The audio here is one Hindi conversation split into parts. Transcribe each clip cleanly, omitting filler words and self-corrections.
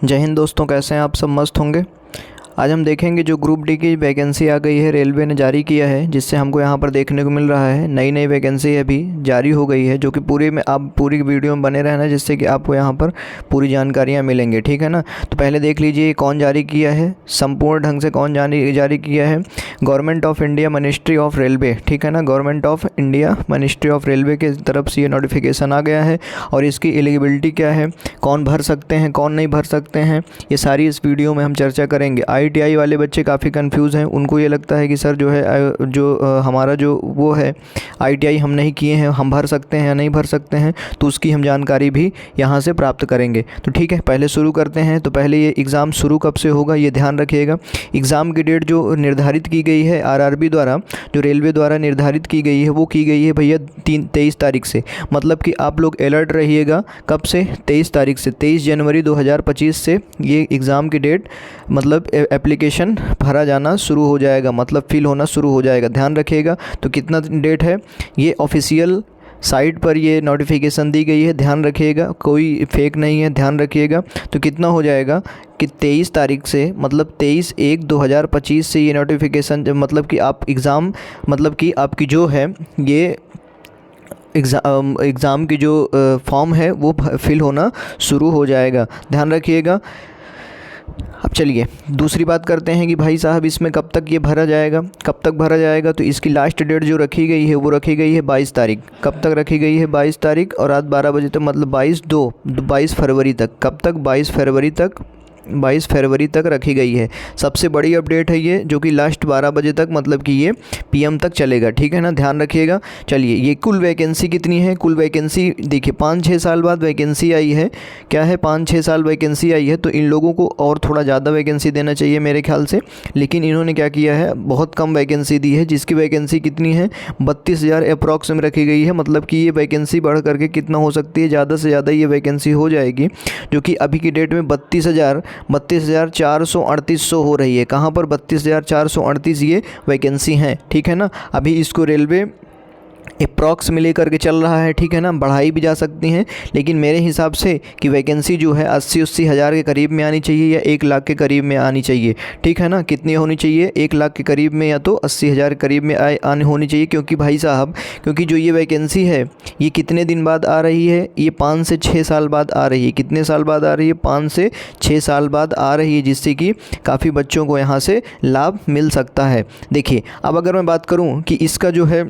जय हिंद दोस्तों, कैसे हैं आप? सब मस्त होंगे। आज हम देखेंगे जो ग्रुप डी की वैकेंसी आ गई है, रेलवे ने जारी किया है, जिससे हमको यहाँ पर देखने को मिल रहा है नई नई वैकेंसी अभी जारी हो गई है, जो कि पूरी में आप पूरी वीडियो में बने रहना, जिससे कि आपको यहाँ पर पूरी जानकारियाँ मिलेंगी। ठीक है ना। तो पहले देख लीजिए कौन जारी किया है, संपूर्ण ढंग से कौन जारी किया है। Government of India ministry of railway, ठीक है ना, government of India ministry of railway के तरफ से ये नोटिफिकेशन आ गया है। और इसकी एलिजिबिलिटी क्या है, कौन भर सकते हैं, कौन नहीं भर सकते हैं, ये सारी इस वीडियो में हम चर्चा करेंगे। ITI वाले बच्चे काफ़ी कंफ्यूज हैं, उनको ये लगता है कि सर जो है हमारा जो वो है ITI हम नहीं किए हैं, हम भर सकते हैं या नहीं भर सकते हैं, तो उसकी हम जानकारी भी यहाँ से प्राप्त करेंगे। तो ठीक है, पहले शुरू करते हैं। तो पहले ये एग्ज़ाम शुरू कब से होगा ये ध्यान रखिएगा। एग्ज़ाम की डेट जो निर्धारित की गई है RRB द्वारा, जो रेलवे द्वारा निर्धारित की गई है, वो की गई है भैया 23 तारीख से। मतलब कि आप लोग अलर्ट रहिएगा। कब से? 23 तारीख से, 23 जनवरी 2025 से ये एग्ज़ाम की डेट मतलब एप्लीकेशन भरा जाना शुरू हो जाएगा, मतलब फिल होना शुरू हो जाएगा। ध्यान रखिएगा। तो कितना डेट है, ये ऑफिशियल साइट पर ये नोटिफिकेशन दी गई है, ध्यान रखिएगा, कोई फेक नहीं है, ध्यान रखिएगा। तो कितना हो जाएगा कि 23 तारीख से, मतलब 23/1/2025 से ये नोटिफिकेशन, मतलब कि आप एग्ज़ाम, मतलब कि आपकी जो है ये एग्ज़ाम की जो फॉर्म है वो फिल होना शुरू हो जाएगा, ध्यान रखिएगा। अब चलिए दूसरी बात करते हैं कि भाई साहब इसमें कब तक ये भरा जाएगा, कब तक भरा जाएगा। तो इसकी लास्ट डेट जो रखी गई है वो रखी गई है 22 तारीख। कब तक रखी गई है? 22 तारीख, और रात 12 बजे तक, मतलब 22 फरवरी तक। कब तक? 22 फरवरी तक रखी गई है। सबसे बड़ी अपडेट है ये, जो कि लास्ट 12 बजे तक, मतलब कि ये PM तक चलेगा, ठीक है ना, ध्यान रखिएगा। चलिए, ये कुल वैकेंसी कितनी है? कुल वैकेंसी देखिए 5-6 साल बाद वैकेंसी आई है। क्या है? 5-6 साल वैकेंसी आई है, तो इन लोगों को और थोड़ा ज़्यादा वैकेंसी देना चाहिए मेरे ख्याल से, लेकिन इन्होंने क्या किया है, बहुत कम वैकेंसी दी है। जिसकी वैकेंसी कितनी है? 32,000 अप्रॉक्स में रखी गई है। मतलब कि ये वैकेंसी बढ़ करके कितना हो सकती है, ज़्यादा से ज़्यादा ये वैकेंसी हो जाएगी, जो कि अभी की डेट में 32,438 हो रही है। कहाँ पर? 32,438 ये वैकेंसी हैं, ठीक है ना। अभी इसको रेलवे अप्रॉक्स में लेकर के चल रहा है, ठीक है ना, बढ़ाई भी जा सकती हैं, लेकिन मेरे हिसाब से कि वैकेंसी जो है 80-80 हज़ार के करीब में आनी चाहिए, या 1 लाख के करीब में आनी चाहिए, ठीक है ना। कितनी होनी चाहिए? 1 लाख के करीब में, या तो 80 हज़ार के करीब में आनी होनी चाहिए। क्योंकि भाई साहब, क्योंकि जो ये वैकेंसी है ये कितने दिन बाद आ रही है? ये 5 से 6 साल बाद आ रही है। कितने साल बाद आ रही है? 5 से 6 साल बाद आ रही है, जिससे कि काफ़ी बच्चों को यहाँ से लाभ मिल सकता है। देखिए, अब अगर मैं बात करूँ कि इसका जो है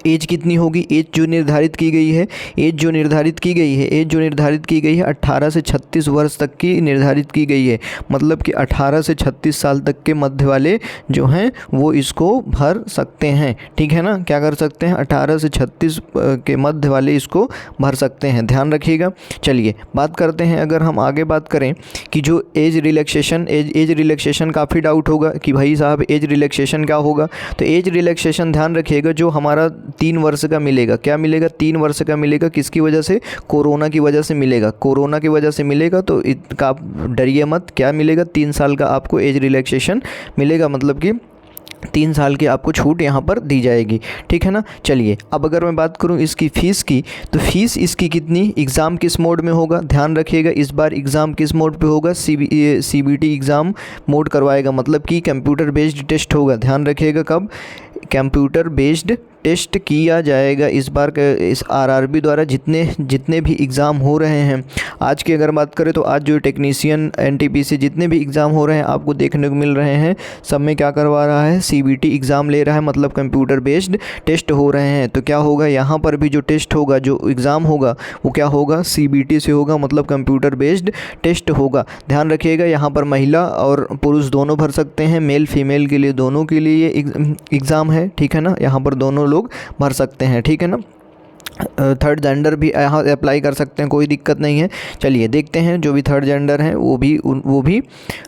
एज कितनी होगी, एज जो निर्धारित की गई है, 18 से 36 वर्ष तक की निर्धारित की गई है। मतलब कि 18 से 36 साल तक के मध्य वाले जो हैं वो इसको भर सकते हैं, ठीक है ना। क्या कर सकते हैं? 18 से 36 के मध्य वाले इसको भर सकते हैं, ध्यान रखिएगा। चलिए बात करते हैं, अगर हम आगे बात करें कि जो एज रिलैक्सेशन काफ़ी डाउट होगा कि भाई साहब एज रिलैक्सेशन क्या होगा। तो एज रिलैक्सेशन ध्यान रखिएगा, जो हमारा 3 वर्ष का मिलेगा। क्या मिलेगा? 3 वर्ष का मिलेगा। किसकी वजह से? कोरोना की वजह से मिलेगा। कोरोना की वजह से मिलेगा, तो आप डरिए मत। क्या मिलेगा? 3 साल का आपको एज रिलैक्सेशन मिलेगा, मतलब कि 3 साल की आपको छूट यहाँ पर दी जाएगी, ठीक है ना। चलिए, अब अगर मैं बात करूँ इसकी फ़ीस की, तो फ़ीस इसकी कितनी? एग्ज़ाम किस मोड में होगा? ध्यान रखिएगा, इस बार एग्ज़ाम किस मोड पे होगा? CBT एग्ज़ाम मोड करवाएगा, मतलब कि कंप्यूटर बेस्ड टेस्ट होगा। ध्यान रखिएगा, कब? कंप्यूटर बेस्ड टेस्ट किया जाएगा इस बार इस RRB द्वारा जितने भी एग्ज़ाम हो रहे हैं। आज की अगर बात करें तो आज जो टेक्नीशियन NTPC जितने भी एग्ज़ाम हो रहे हैं आपको देखने को मिल रहे हैं, सब में क्या करवा रहा है? CBT एग्ज़ाम ले रहा है, मतलब कंप्यूटर बेस्ड टेस्ट हो रहे हैं। तो क्या होगा, यहाँ पर भी जो टेस्ट होगा, जो एग्ज़ाम होगा, वो क्या होगा? CBT से होगा, मतलब कंप्यूटर बेस्ड टेस्ट होगा। ध्यान रखिएगा, यहाँ पर महिला और पुरुष दोनों भर सकते हैं, मेल फीमेल के लिए दोनों के लिए ये एग्ज़ाम है, ठीक है ना। यहाँ पर दोनों लोग भर सकते हैं, ठीक है ना। थर्ड जेंडर भी यहाँ अप्लाई कर सकते हैं, कोई दिक्कत नहीं है। चलिए देखते हैं, जो भी थर्ड जेंडर हैं वो भी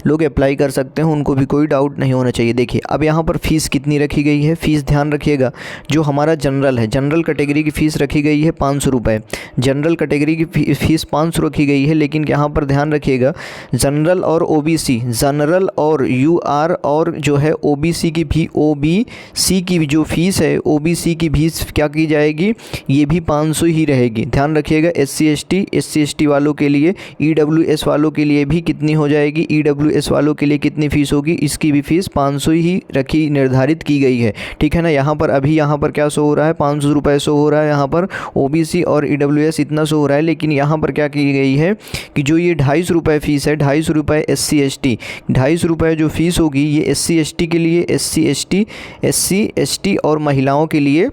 लोग अप्लाई कर सकते हैं, उनको भी कोई डाउट नहीं होना चाहिए। देखिए, अब यहाँ पर फ़ीस कितनी रखी गई है? फ़ीस ध्यान रखिएगा, जो हमारा जनरल है, जनरल कैटेगरी की फ़ीस रखी गई है 500 रुपये। जनरल कैटेगरी की फ़ीस 500 रखी गई है, लेकिन यहाँ पर ध्यान रखिएगा, जनरल और OBC, जनरल और UR और जो है OBC की भी जो फ़ीस है, OBC की फीस क्या की जाएगी? ये भी 500 ही रहेगी। ध्यान रखिएगा, SC/ST वालों के लिए, EWS वालों के लिए भी कितनी हो जाएगी, EWS वालों के लिए कितनी फ़ीस होगी, इसकी भी फ़ीस 500 ही रखी निर्धारित की गई है। ठीक है ना। यहाँ पर अभी यहाँ पर क्या शो हो रहा है, 500 रुपये शो हो रहा है यहाँ पर, OBC और EWS इतना शो हो रहा है। लेकिन यहाँ पर क्या की गई है कि जो ये 250 रुपये फ़ीस है, 250 रुपये SC/ST, 250 रुपये जो फ़ीस होगी ये SC/ST के लिए, SC/ST और महिलाओं के लिए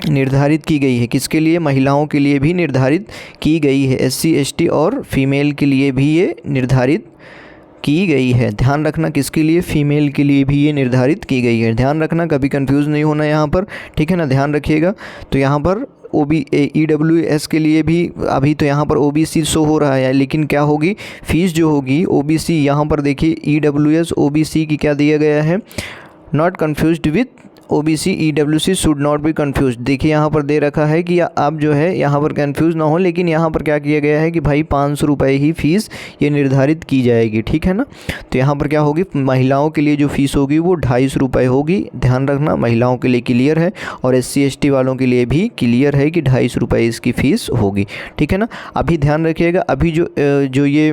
निर्धारित की गई है। किसके लिए, महिलाओं के लिए भी निर्धारित की गई है। SC/ST और फीमेल के लिए भी ये निर्धारित की गई है। ध्यान रखना, किसके लिए, फीमेल के लिए भी ये निर्धारित की गई है। ध्यान रखना, कभी कंफ्यूज नहीं होना यहाँ पर। ठीक है ना, ध्यान रखिएगा। तो यहाँ पर EWS के लिए भी अभी तो यहाँ पर OBC शो हो रहा है, लेकिन क्या होगी फ़ीस जो होगी OBC, यहाँ पर देखिए EWS OBC की क्या दिया गया है, not confused with OBC EWC should not be confuse. देखिए यहाँ पर दे रखा है कि आप जो है यहाँ पर कन्फ्यूज़ ना हो, लेकिन यहाँ पर क्या किया गया है कि भाई 500 रुपये ही फ़ीस ये निर्धारित की जाएगी। ठीक है ना। तो यहाँ पर क्या होगी, महिलाओं के लिए जो फ़ीस होगी वो 250 रुपये होगी। ध्यान रखना, महिलाओं के लिए क्लियर है, और SC/ST वालों के लिए भी क्लियर है कि 250 रुपये इसकी फ़ीस होगी। ठीक है ना। अभी ध्यान रखिएगा, अभी जो ये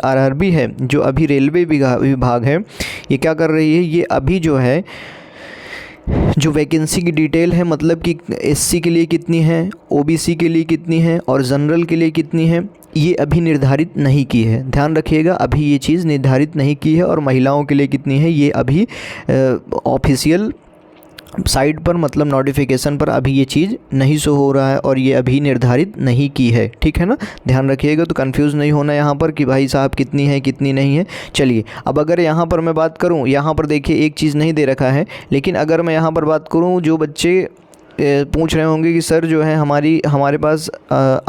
RRB है, जो अभी रेलवे विभाग है, ये क्या कर रही है, ये अभी जो है जो वैकेंसी की डिटेल है, मतलब कि SC के लिए कितनी है, OBC के लिए कितनी है और जनरल के लिए कितनी है, ये अभी निर्धारित नहीं की है। ध्यान रखिएगा, अभी ये चीज़ निर्धारित नहीं की है। और महिलाओं के लिए कितनी है, ये अभी ऑफिशियल साइट पर, मतलब नोटिफिकेशन पर अभी ये चीज़ नहीं शो हो रहा है, और ये अभी निर्धारित नहीं की है। ठीक है ना। ध्यान रखिएगा, तो कंफ्यूज नहीं होना यहाँ पर कि भाई साहब कितनी है कितनी नहीं है। चलिए, अब अगर यहाँ पर मैं बात करूँ, यहाँ पर देखिए एक चीज़ नहीं दे रखा है, लेकिन अगर मैं यहाँ पर बात करूँ, जो बच्चे पूछ रहे होंगे कि सर जो है हमारे पास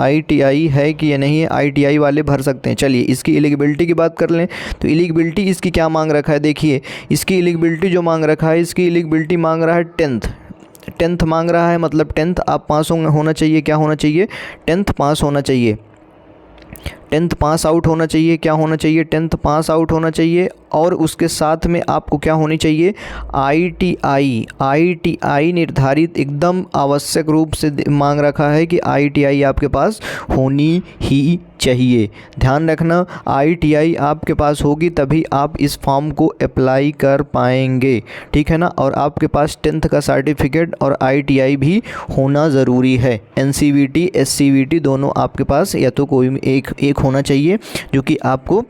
ITI है कि या नहीं है, ITI वाले भर सकते हैं। चलिए, इसकी एलिजिबिलिटी की बात कर लें। तो एलिजिबिलिटी इसकी क्या मांग रखा है, देखिए इसकी एलिजिबिलिटी जो मांग रखा है, इसकी एलिजिबिलिटी मांग रहा है 10th मांग रहा है। मतलब 10th आप पास होना चाहिए। क्या होना चाहिए, 10th पास होना चाहिए, 10th पास आउट होना चाहिए। क्या होना चाहिए, 10th पास आउट होना चाहिए। और उसके साथ में आपको क्या होनी चाहिए, ITI निर्धारित एकदम आवश्यक रूप से मांग रखा है कि ITI आपके पास होनी ही चाहिए। ध्यान रखना, ITI आपके पास होगी तभी आप इस फॉर्म को अप्लाई कर पाएंगे। ठीक है ना। और आपके पास 10th का सर्टिफिकेट और ITI भी होना ज़रूरी है। NCVT SCVT दोनों आपके पास या तो कोई एक होना चाहिए, जो कि आपको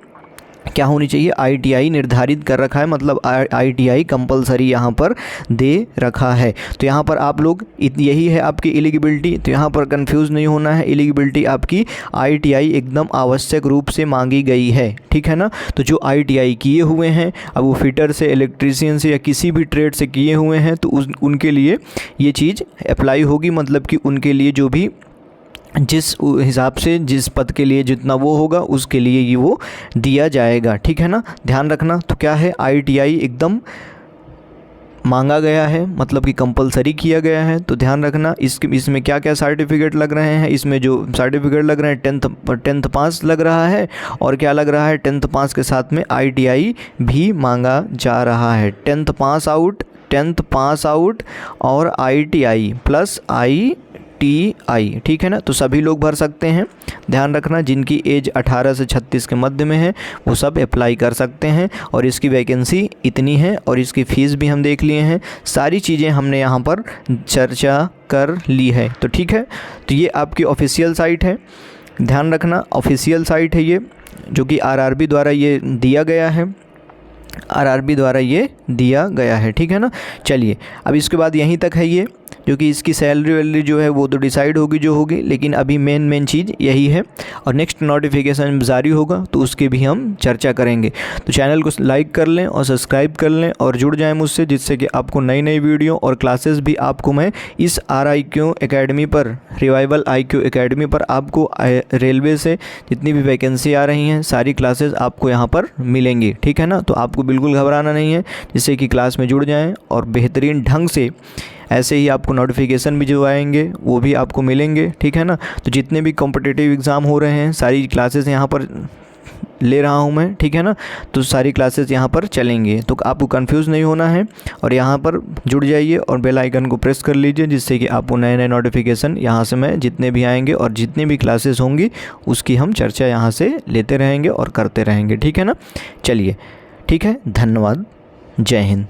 क्या होनी चाहिए, ITI निर्धारित कर रखा है, मतलब ITI कंपलसरी यहाँ पर दे रखा है। तो यहाँ पर आप लोग यही है आपकी एलिजिबिलिटी। तो यहाँ पर कंफ्यूज नहीं होना है, एलिजिबिलिटी आपकी ITI एकदम आवश्यक रूप से मांगी गई है। ठीक है ना। तो जो ITI किए हुए हैं, अब वो फिटर से, इलेक्ट्रीशियन से या किसी भी ट्रेड से किए हुए हैं, तो उनके लिए ये चीज़ अप्लाई होगी। मतलब कि उनके लिए जो भी जिस हिसाब से जिस पद के लिए जितना वो होगा, उसके लिए ये वो दिया जाएगा। ठीक है ना। ध्यान रखना, तो क्या है, ITI एकदम मांगा गया है, मतलब कि कंपलसरी किया गया है। तो ध्यान रखना, इसमें क्या क्या सर्टिफिकेट लग रहे हैं। इसमें जो सर्टिफिकेट लग रहे हैं, 10th पास लग रहा है, और क्या लग रहा है, 10th पास के साथ में ITI भी मांगा जा रहा है। 10th पास आउट और ITI प्लस ITI। ठीक है ना। तो सभी लोग भर सकते हैं। ध्यान रखना, जिनकी एज 18 से 36 के मध्य में है वो सब अप्लाई कर सकते हैं। और इसकी वैकेंसी इतनी है, और इसकी फ़ीस भी हम देख लिए हैं। सारी चीज़ें हमने यहाँ पर चर्चा कर ली है। तो ठीक है, तो ये आपकी ऑफिशियल साइट है। ध्यान रखना, ऑफिशियल साइट है ये, जो कि RRB द्वारा ये दिया गया है। ठीक है ना। चलिए, अब इसके बाद यहीं तक है ये, जो कि इसकी सैलरी वैलरी जो है वो तो डिसाइड होगी जो होगी, लेकिन अभी मेन चीज़ यही है। और नेक्स्ट नोटिफिकेशन जारी होगा तो उसकी भी हम चर्चा करेंगे। तो चैनल को लाइक कर लें और सब्सक्राइब कर लें और जुड़ जाएं मुझसे, जिससे कि आपको नई वीडियो और क्लासेस भी आपको मैं इस RIQ एकेडमी पर, रिवाइवल IQ एकेडमी पर आपको रेलवे से जितनी भी वैकेंसी आ रही हैं सारी क्लासेस आपको यहाँ पर मिलेंगी। ठीक है ना। तो आपको बिल्कुल घबराना नहीं है, जिससे कि क्लास में जुड़ जाएँ और बेहतरीन ढंग से ऐसे ही आपको नोटिफिकेशन भी जो आएंगे वो भी आपको मिलेंगे। ठीक है ना। तो जितने भी कॉम्पिटिटिव एग्ज़ाम हो रहे हैं सारी क्लासेस यहाँ पर ले रहा हूँ मैं, ठीक है ना। तो सारी क्लासेस यहाँ पर चलेंगे, तो आपको कंफ्यूज नहीं होना है और यहाँ पर जुड़ जाइए और बेल आइकन को प्रेस कर लीजिए, जिससे कि आपको नए नए नोटिफिकेशन यहाँ से मैं जितने भी आएंगे और जितनी भी क्लासेस होंगी उसकी हम चर्चा यहाँ से लेते रहेंगे और करते रहेंगे, ठीक है ना। चलिए ठीक है, धन्यवाद, जय हिंद।